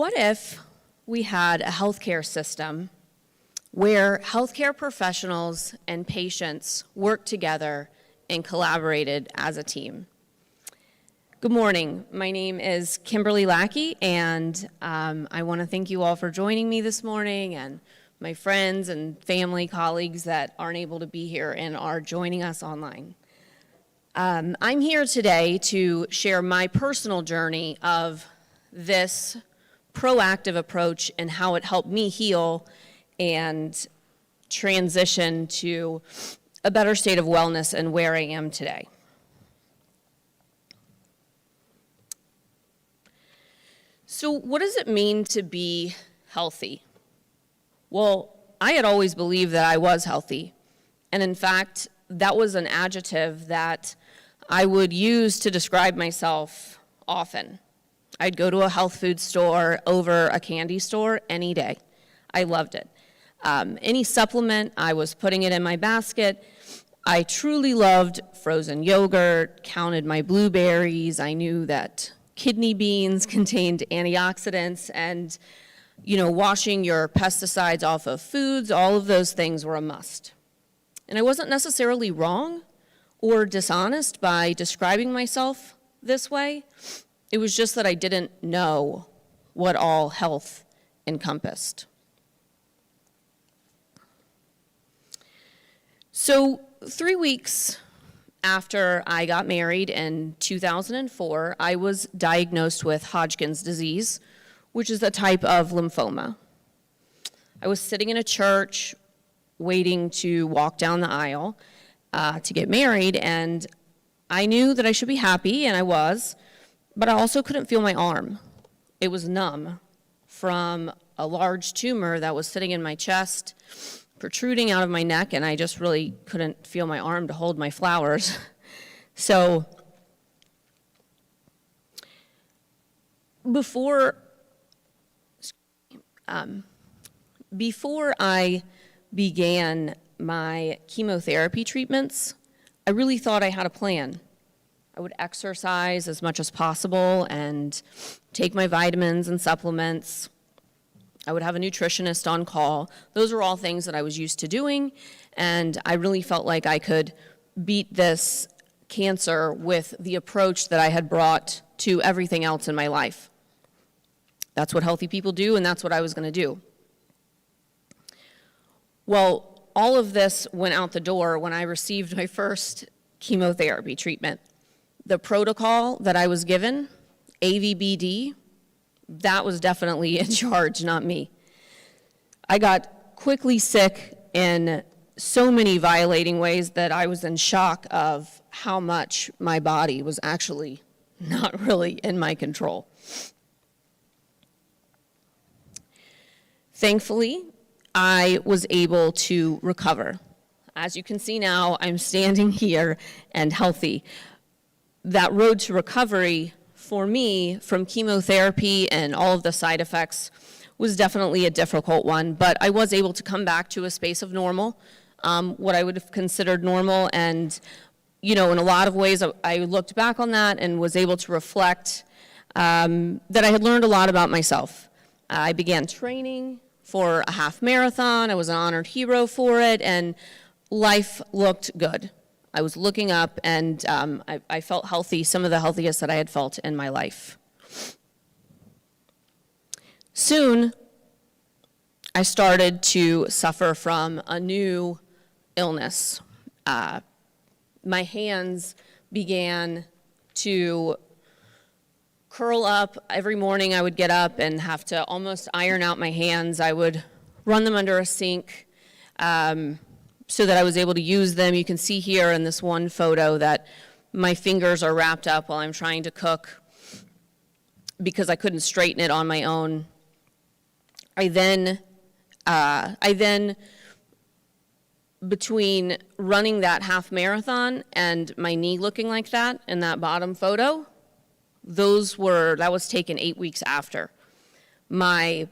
What if we had a healthcare system where healthcare professionals and patients worked together and collaborated as a team? Good morning. My name is Kimberly Lackey, and I want to thank you all for joining me this morning, and my friends and family, colleagues that aren't able to be here and are joining us online. I'm here today to share my personal journey of this proactive approach and how it helped me heal and transition to a better state of wellness and where I am today. So what does it mean to be healthy? Well, I had always believed that I was healthy. And in fact, that was an adjective that I would use to describe myself often. I'd go to a health food store over a candy store any day. I loved it. Any supplement, I was putting it in my basket. I truly loved frozen yogurt, counted my blueberries. I knew that kidney beans contained antioxidants, and washing your pesticides off of foods, all of those things were a must. And I wasn't necessarily wrong or dishonest by describing myself this way. It was just that I didn't know what all health encompassed. So 3 weeks after I got married in 2004, I was diagnosed with Hodgkin's disease, which is a type of lymphoma. I was sitting in a church waiting to walk down the aisle to get married, and I knew that I should be happy, and I was, but I also couldn't feel my arm. It was numb from a large tumor that was sitting in my chest, protruding out of my neck, and I just really couldn't feel my arm to hold my flowers. So before I began my chemotherapy treatments, I really thought I had a plan. I would exercise as much as possible and take my vitamins and supplements. I would have a nutritionist on call. Those are all things that I was used to doing, and I really felt like I could beat this cancer with the approach that I had brought to everything else in my life. That's what healthy people do, and that's what I was going to do. Well, all of this went out the door when I received my first chemotherapy treatment. The protocol that I was given, AVBD, that was definitely in charge, not me. I got quickly sick in so many violating ways that I was in shock of how much my body was actually not really in my control. Thankfully, I was able to recover. As you can see now, I'm standing here and healthy. That road to recovery for me from chemotherapy and all of the side effects was definitely a difficult one, but I was able to come back to a space of normal, what I would have considered normal, and in a lot of ways I looked back on that and was able to reflect that I had learned a lot about myself. I began training for a half marathon. I was an honored hero for it, and life looked good. I was looking up, and I felt healthy, some of the healthiest that I had felt in my life. Soon, I started to suffer from a new illness. My hands began to curl up. Every morning I would get up and have to almost iron out my hands. I would run them under a sink so that I was able to use them. You can see here in this one photo that my fingers are wrapped up while I'm trying to cook because I couldn't straighten it on my own. I then, between running that half marathon and my knee looking like that in that bottom photo, that was taken 8 weeks after. My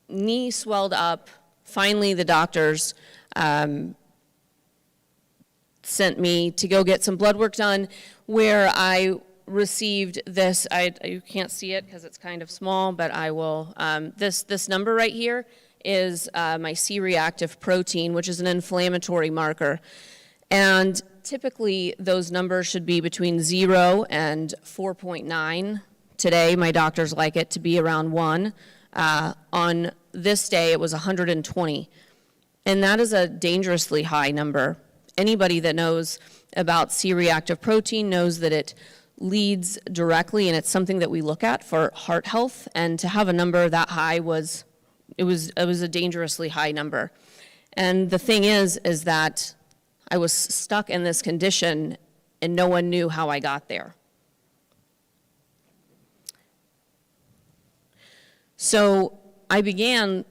knee swelled up. Finally, the doctors sent me to go get some blood work done, where I received this, you can't see it because it's kind of small, but I will, this number right here is my C-reactive protein, which is an inflammatory marker. And typically, those numbers should be between 0 and 4.9. Today, my doctors like it to be around 1. On this day, it was 120. And that is a dangerously high number. Anybody that knows about C-reactive protein knows that it leads directly, and it's something that we look at for heart health. And to have a number that high was a dangerously high number. And the thing is that I was stuck in this condition, and no one knew how I got there. So I began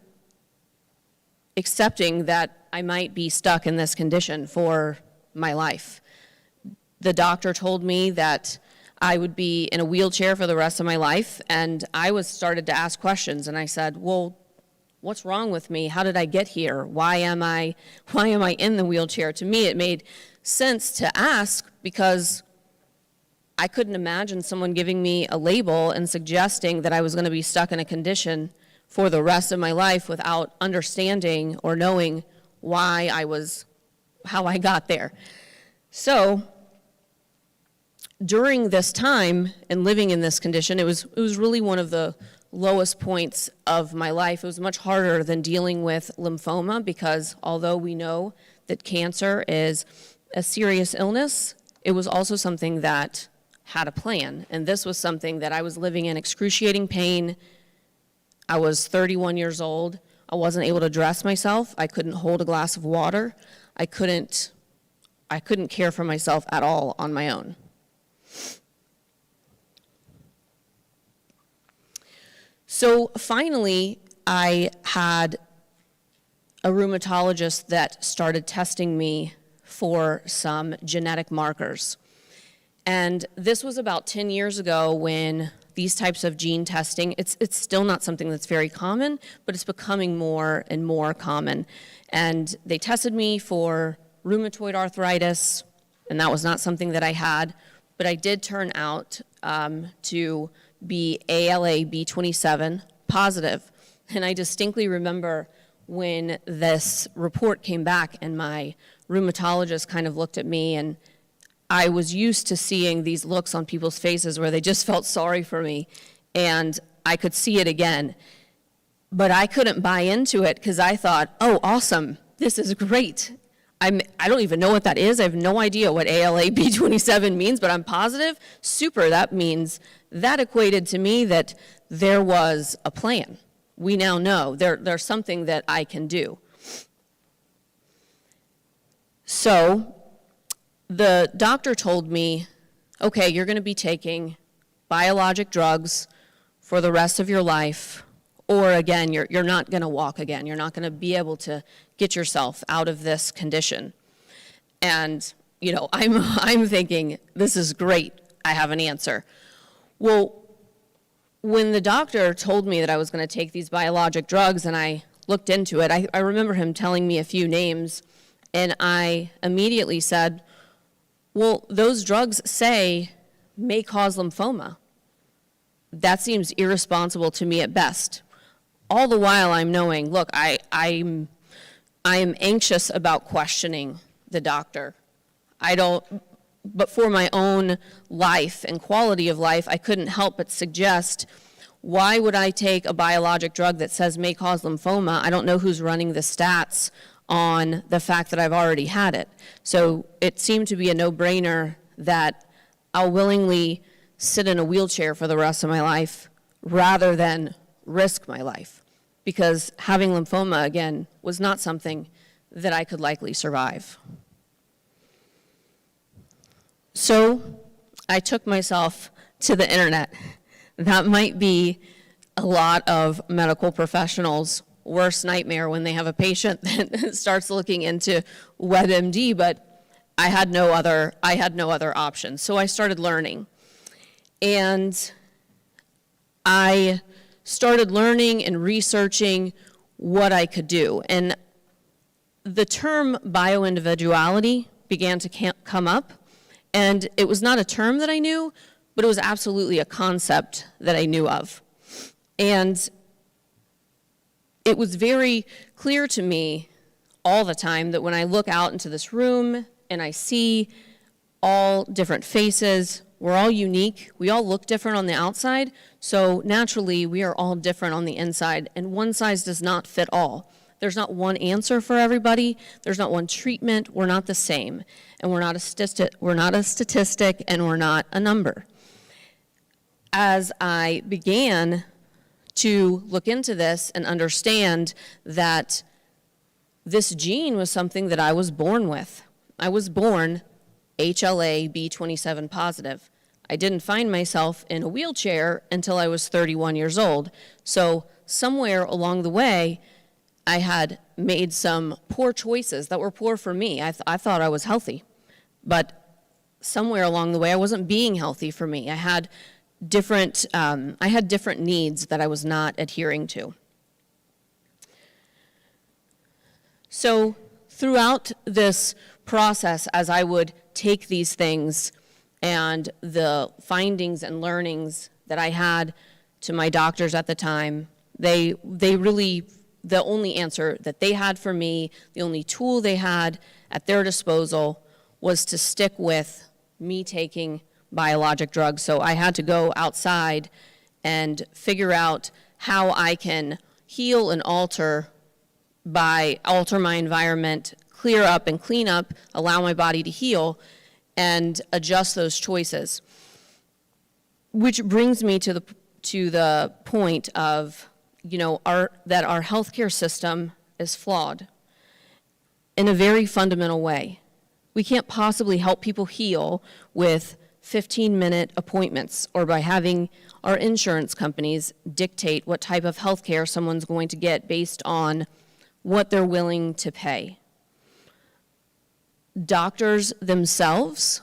accepting that I might be stuck in this condition for my life. The doctor told me that I would be in a wheelchair for the rest of my life, and I started to ask questions, and I said, well, what's wrong with me? How did I get here? Why am I in the wheelchair? To me, it made sense to ask because I couldn't imagine someone giving me a label and suggesting that I was going to be stuck in a condition for the rest of my life without understanding or knowing how I got there. So during this time and living in this condition, it was really one of the lowest points of my life. It was much harder than dealing with lymphoma because although we know that cancer is a serious illness, it was also something that had a plan. And this was something that I was living in excruciating pain. I was 31 years old. I wasn't able to dress myself. I couldn't hold a glass of water. I couldn't care for myself at all on my own. So finally, I had a rheumatologist that started testing me for some genetic markers. And this was about 10 years ago when these types of gene testing, it's still not something that's very common, but it's becoming more and more common. And they tested me for rheumatoid arthritis, and that was not something that I had, but I did turn out to be ALA B27 positive. And I distinctly remember when this report came back and my rheumatologist kind of looked at me, and I was used to seeing these looks on people's faces where they just felt sorry for me, and I could see it again. But I couldn't buy into it because I thought, oh, awesome, this is great. I don't even know what that is. I have no idea what ALA B27 means, but I'm positive. Super, that equated to me that there was a plan. We now know there's something that I can do. So the doctor told me, okay, you're going to be taking biologic drugs for the rest of your life, or again, you're not going to walk again. You're not going to be able to get yourself out of this condition. And, I'm thinking, this is great. I have an answer. Well, when the doctor told me that I was going to take these biologic drugs and I looked into it, I remember him telling me a few names, and I immediately said, well, those drugs say may cause lymphoma. That seems irresponsible to me at best. All the while I'm knowing, look, I am anxious about questioning the doctor. But for my own life and quality of life, I couldn't help but suggest, why would I take a biologic drug that says may cause lymphoma? I don't know who's running the stats on the fact that I've already had it. So it seemed to be a no-brainer that I'll willingly sit in a wheelchair for the rest of my life rather than risk my life, because having lymphoma, again, was not something that I could likely survive. So I took myself to the internet. That might be a lot of medical professionals' worst nightmare when they have a patient that starts looking into WebMD, but I had no other option. So I started learning. And I started learning and researching what I could do. And the term bioindividuality began to come up. And it was not a term that I knew, but it was absolutely a concept that I knew of. And it was very clear to me all the time that when I look out into this room and I see all different faces, we're all unique, we all look different on the outside, so naturally we are all different on the inside, and one size does not fit all. There's not one answer for everybody, there's not one treatment, we're not the same, and we're not a statistic, and we're not a number. As I began to look into this and understand that this gene was something that I was born with. I was born HLA-B27 positive. I didn't find myself in a wheelchair until I was 31 years old. So somewhere along the way, I had made some poor choices that were poor for me. I thought I was healthy, but somewhere along the way, I wasn't being healthy for me. I had different needs that I was not adhering to. So throughout this process, as I would take these things and the findings and learnings that I had to my doctors at the time, they really, the only answer that they had for me, the only tool they had at their disposal was to stick with me taking biologic drugs. So I had to go outside and figure out how I can heal and alter my environment, clear up and clean up, allow my body to heal, and adjust those choices. Which brings me to the point of, that our healthcare system is flawed in a very fundamental way. We can't possibly help people heal with 15-minute appointments or by having our insurance companies dictate what type of healthcare someone's going to get based on what they're willing to pay. Doctors themselves,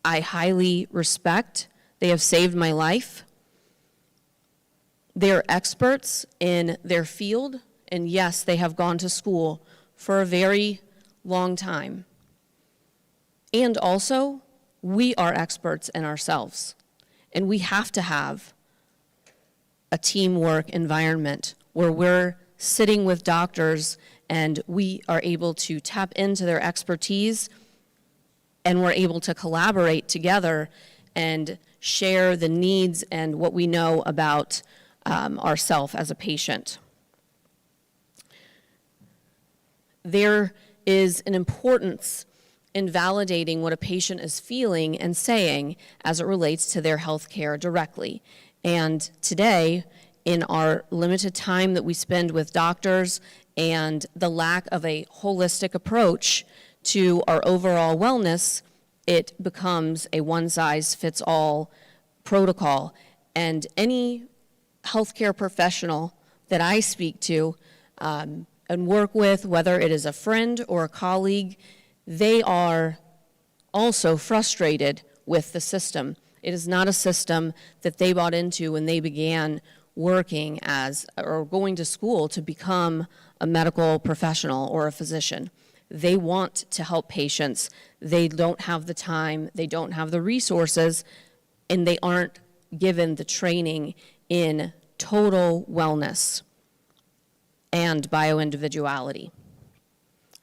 I highly respect. They have saved my life. They're experts in their field, and yes, they have gone to school for a very long time. And also, we are experts in ourselves, and we have to have a teamwork environment where we're sitting with doctors and we are able to tap into their expertise and we're able to collaborate together and share the needs and what we know about ourselves as a patient. There is an importance in validating what a patient is feeling and saying as it relates to their health care directly. And today, in our limited time that we spend with doctors and the lack of a holistic approach to our overall wellness, it becomes a one-size-fits-all protocol. And any healthcare professional that I speak to and work with, whether it is a friend or a colleague, they are also frustrated with the system. It is not a system that they bought into when they began working as or going to school to become a medical professional or a physician. They want to help patients. They don't have the time, they don't have the resources, and they aren't given the training in total wellness and bioindividuality.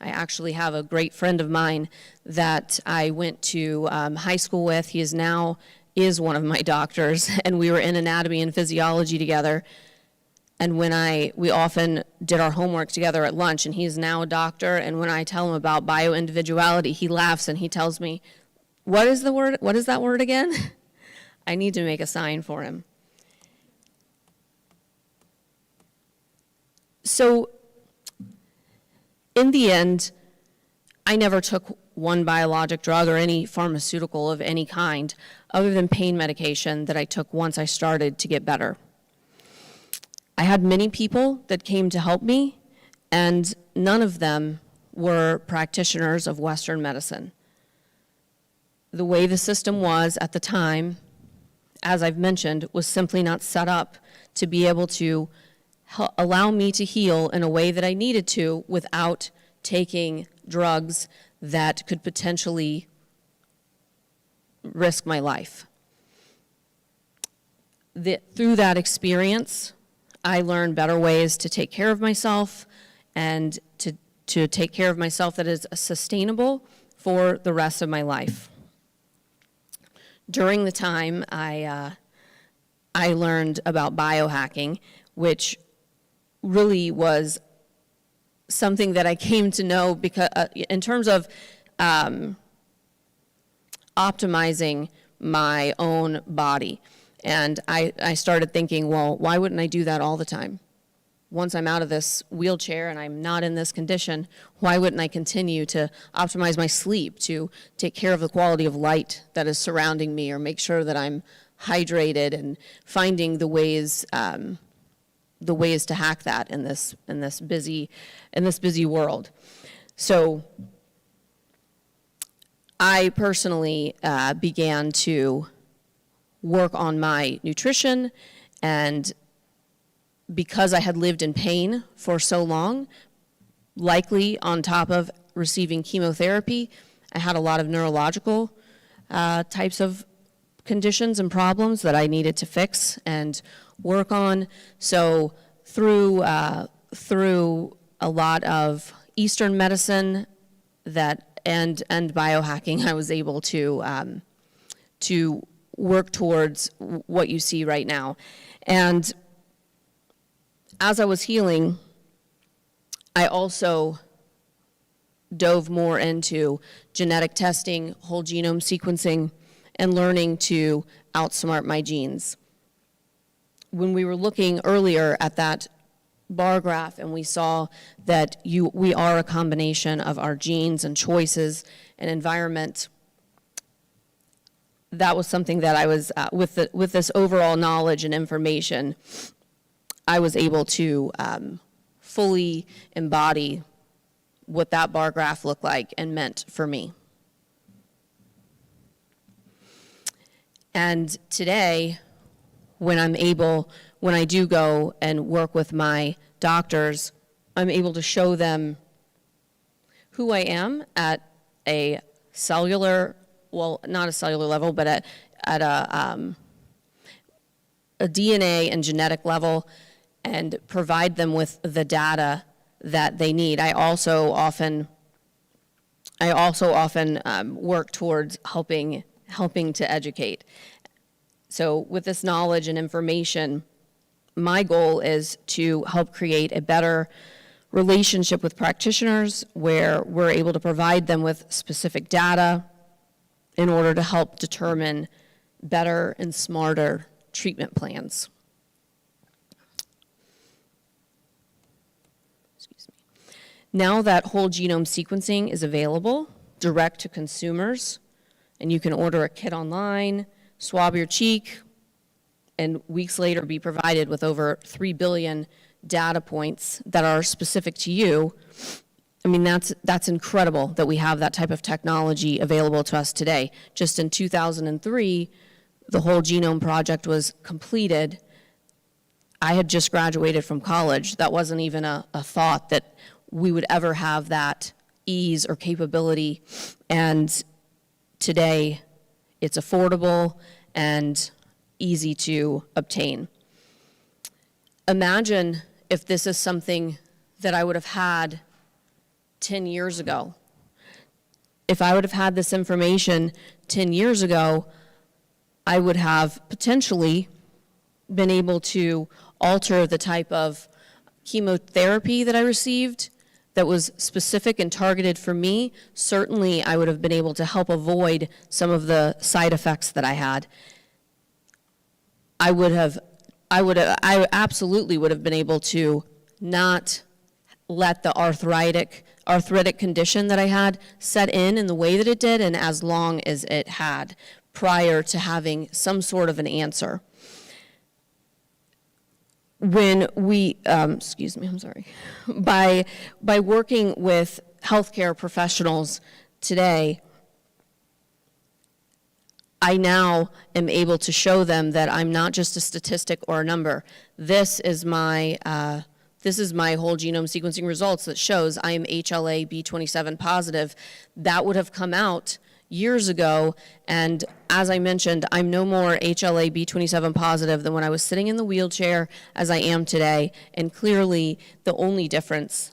I actually have a great friend of mine that I went to high school with. He is one of my doctors, and we were in anatomy and physiology together. And we often did our homework together at lunch, and he's now a doctor, and when I tell him about bioindividuality, he laughs and he tells me, what is that word again? I need to make a sign for him. So, in the end, I never took one biologic drug or any pharmaceutical of any kind other than pain medication that I took once I started to get better. I had many people that came to help me, and none of them were practitioners of Western medicine. The way the system was at the time, as I've mentioned, was simply not set up to be able to allow me to heal in a way that I needed to without taking drugs that could potentially risk my life. through that experience, I learned better ways to take care of myself and to take care of myself that is sustainable for the rest of my life. During the time, I learned about biohacking, which really was something that I came to know because in terms of optimizing my own body. And I started thinking, well, why wouldn't I do that all the time? Once I'm out of this wheelchair and I'm not in this condition, why wouldn't I continue to optimize my sleep, to take care of the quality of light that is surrounding me, or make sure that I'm hydrated, and finding the ways to hack that in this busy world. So I personally began to work on my nutrition, and because I had lived in pain for so long, likely on top of receiving chemotherapy, I had a lot of neurological types of conditions and problems that I needed to fix and work on. So through a lot of Eastern medicine and biohacking, I was able to work towards what you see right now. And as I was healing, I also dove more into genetic testing, whole genome sequencing, and learning to outsmart my genes. When we were looking earlier at that bar graph and we saw that we are a combination of our genes and choices and environment, that was something that I was, with this overall knowledge and information, I was able to fully embody what that bar graph looked like and meant for me. And today, when I do go and work with my doctors, I'm able to show them who I am at a cellular, well, not a cellular level, but at a DNA and genetic level, and provide them with the data that they need. I also often work towards helping to educate. So with this knowledge and information, my goal is to help create a better relationship with practitioners where we're able to provide them with specific data in order to help determine better and smarter treatment plans. Excuse me. Now that whole genome sequencing is available direct to consumers, and you can order a kit online, swab your cheek, and weeks later be provided with over 3 billion data points that are specific to you. I mean, that's incredible that we have that type of technology available to us today. Just in 2003, the whole genome project was completed. I had just graduated from college. That wasn't even a thought that we would ever have that ease or capability. And today, it's affordable and easy to obtain. Imagine if this is something that I would have had 10 years ago. If I would have had this information 10 years ago, I would have potentially been able to alter the type of chemotherapy that I received that was specific and targeted for me. Certainly, I would have been able to help avoid some of the side effects that I had. I absolutely would have been able to not let the arthritic condition that I had set in the way that it did and as long as it had prior to having some sort of an answer. When we, by working with healthcare professionals today, I now am able to show them that I'm not just a statistic or a number. This is my whole genome sequencing results that shows I am HLA-B27 positive. That would have come out years ago, and as I mentioned, I'm no more HLA-B27 positive than when I was sitting in the wheelchair as I am today, and clearly the only difference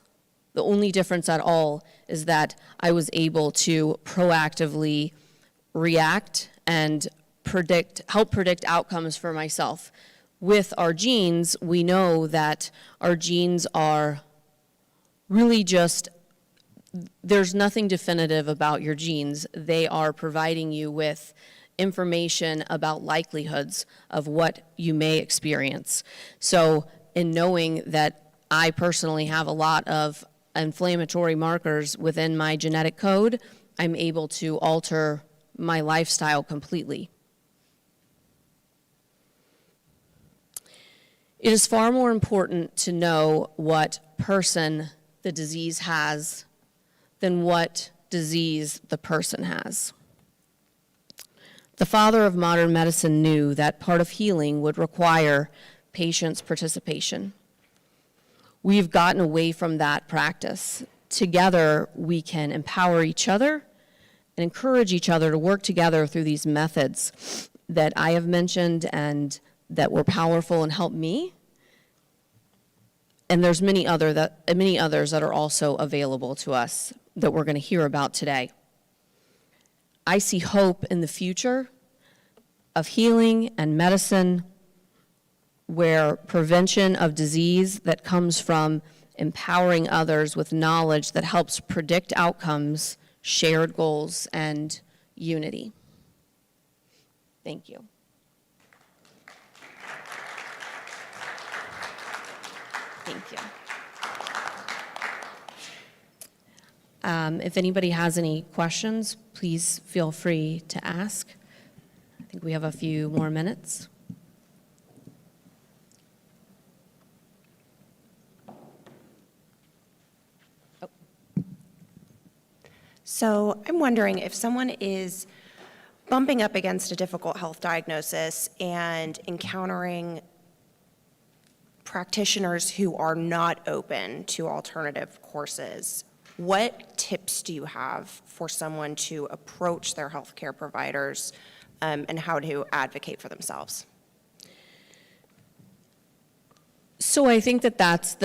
at all is that I was able to proactively react and help predict outcomes for myself. With our genes, we know that our genes are really just, there's nothing definitive about your genes. They are providing you with information about likelihoods of what you may experience. So in knowing that I personally have a lot of inflammatory markers within my genetic code, I'm able to alter my lifestyle completely. It is far more important to know what person the disease has than what disease the person has. The father of modern medicine knew that part of healing would require patient's participation. We've gotten away from that practice. Together, we can empower each other and encourage each other to work together through these methods that I have mentioned and that were powerful and helped me. And there's many others that are also available to us that we're going to hear about today. I see hope in the future of healing and medicine, where prevention of disease that comes from empowering others with knowledge that helps predict outcomes, shared goals, and unity. Thank you. Thank you. If anybody has any questions, please feel free to ask. I think we have a few more minutes. So I'm wondering if someone is bumping up against a difficult health diagnosis and encountering practitioners who are not open to alternative courses, what tips do you have for someone to approach their healthcare providers and how to advocate for themselves? So I think that that's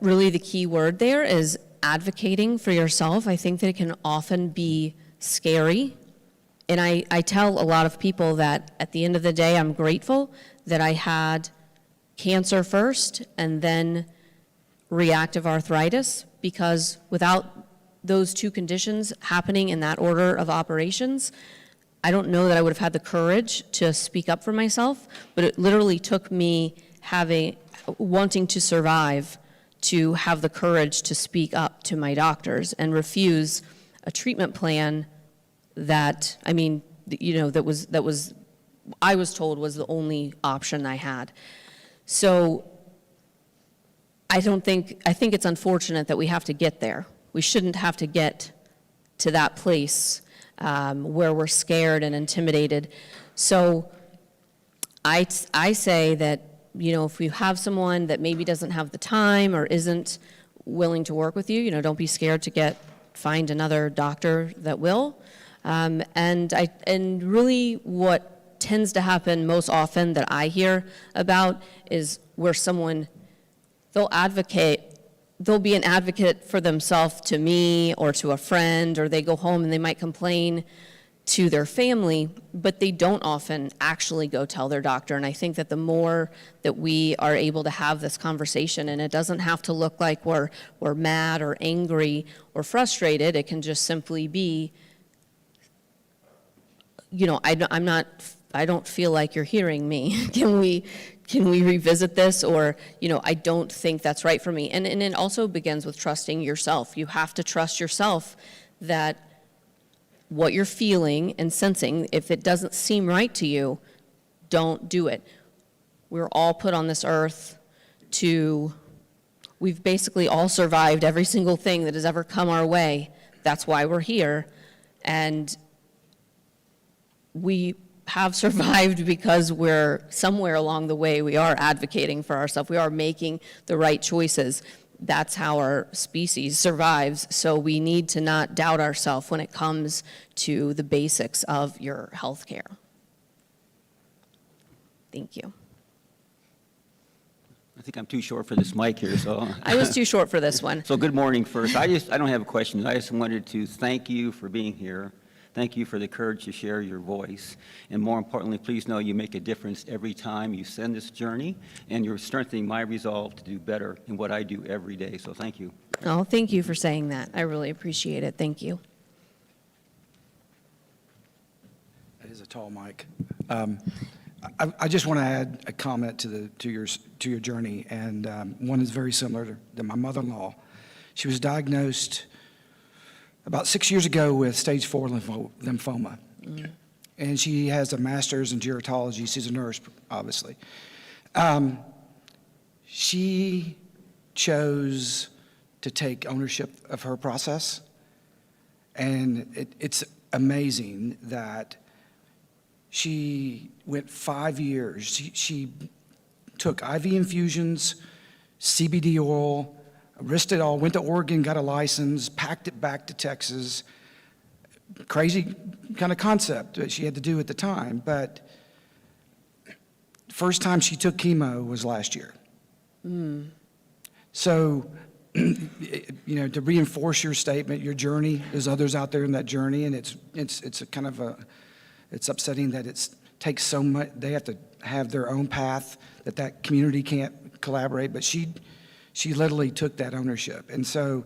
really the key word there is advocating for yourself. I think that it can often be scary. And I tell a lot of people that at the end of the day, I'm grateful that I had cancer first and then reactive arthritis, because without those two conditions happening in that order of operations, I don't know that I would have had the courage to speak up for myself, but it literally took me wanting to survive to have the courage to speak up to my doctors and refuse a treatment plan that, I was told was the only option I had. So I think it's unfortunate that we have to get there. We shouldn't have to get to that place where we're scared and intimidated. So I say that, if you have someone that maybe doesn't have the time or isn't willing to work with you, don't be scared to find another doctor that will. And really what tends to happen most often that I hear about is where someone, they'll be an advocate for themselves to me or to a friend, or they go home and they might complain to their family, but they don't often actually go tell their doctor. And I think that the more that we are able to have this conversation, and it doesn't have to look like we're mad or angry or frustrated, it can just simply be, I don't feel like you're hearing me. Can we revisit this? Or, I don't think that's right for me. And it also begins with trusting yourself. You have to trust yourself that what you're feeling and sensing, if it doesn't seem right to you, don't do it. We're all put on this earth we've basically all survived every single thing that has ever come our way. That's why we're here. And we have survived because we're somewhere along the way, we are advocating for ourselves. We are making the right choices. that's how our species survives. So we need to not doubt ourselves when it comes to the basics of your health care. Thank you. I think I'm too short for this mic here, so. I was too short for this one. So good morning first. I don't have a question. I just wanted to thank you for being here. Thank you for the courage to share your voice. And more importantly, please know you make a difference every time you send this journey, and you're strengthening my resolve to do better in what I do every day. So thank you. Oh, thank you for saying that. I really appreciate it. Thank you. That is a tall mic. I just want to add a comment to your journey, and one is very similar to my mother-in-law. She was diagnosed about 6 years ago with stage 4 lymphoma, and she has a master's in gerontology. She's a nurse, obviously. She chose to take ownership of her process, and it's amazing that she went 5 years. She took IV infusions, CBD oil, risked it all, went to Oregon, got a license, packed it back to Texas. Crazy kind of concept that she had to do at the time, but first time she took chemo was last year. So, to reinforce your statement, your journey, there's others out there in that journey, and it's a kind of it's upsetting that it takes so much. They have to have their own path, that community can't collaborate, but she literally took that ownership. And so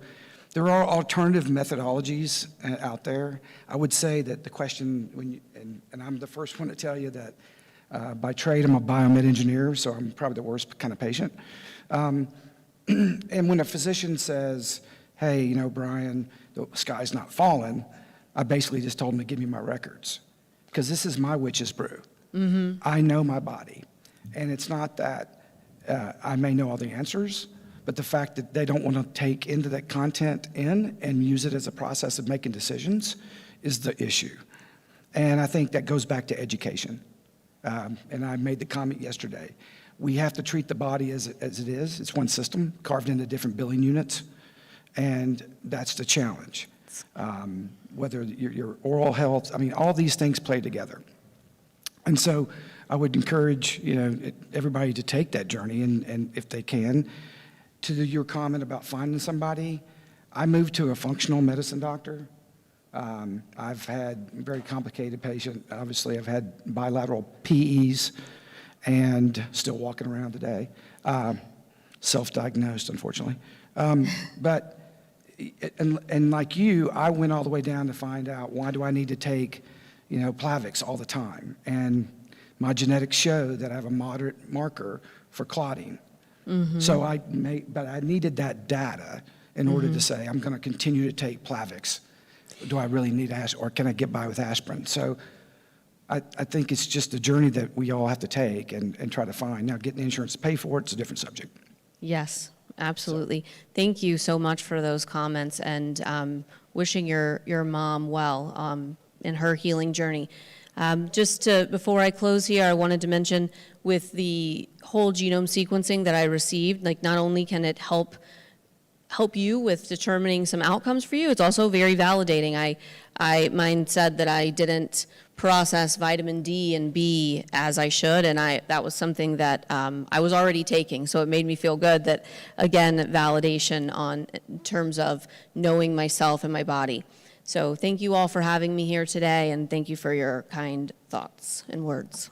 there are alternative methodologies out there. I would say that the question, and I'm the first one to tell you that by trade I'm a biomed engineer, so I'm probably the worst kind of patient. And when a physician says, hey, Brian, the sky's not falling, I basically just told him to give me my records, because this is my witch's brew. I know my body. And it's not that I may know all the answers, but the fact that they don't want to take into that content and use it as a process of making decisions is the issue. And I think that goes back to education. And I made the comment yesterday. We have to treat the body as it is. It's one system carved into different billing units, and that's the challenge. Whether your oral health, all these things play together. And so I would encourage, everybody to take that journey, and if they can. To your comment about finding somebody, I moved to a functional medicine doctor. I've had a very complicated patient. Obviously, I've had bilateral PEs and still walking around today. Self-diagnosed, unfortunately. But like you, I went all the way down to find out, why do I need to take, Plavix all the time? And my genetics show that I have a moderate marker for clotting. So but I needed that data in order to say, I'm going to continue to take Plavix. Do I really need aspirin, or can I get by with aspirin? So I think it's just a journey that we all have to take and try to find. Now, getting insurance to pay for it's a different subject. Yes, absolutely. Thank you so much for those comments, and wishing your mom well in her healing journey. Before I close here, I wanted to mention, with the whole genome sequencing that I received, not only can it help you with determining some outcomes for you, it's also very validating. Mine said that I didn't process vitamin D and B as I should, and that was something that I was already taking, so it made me feel good that, again, validation in terms of knowing myself and my body. So thank you all for having me here today, and thank you for your kind thoughts and words.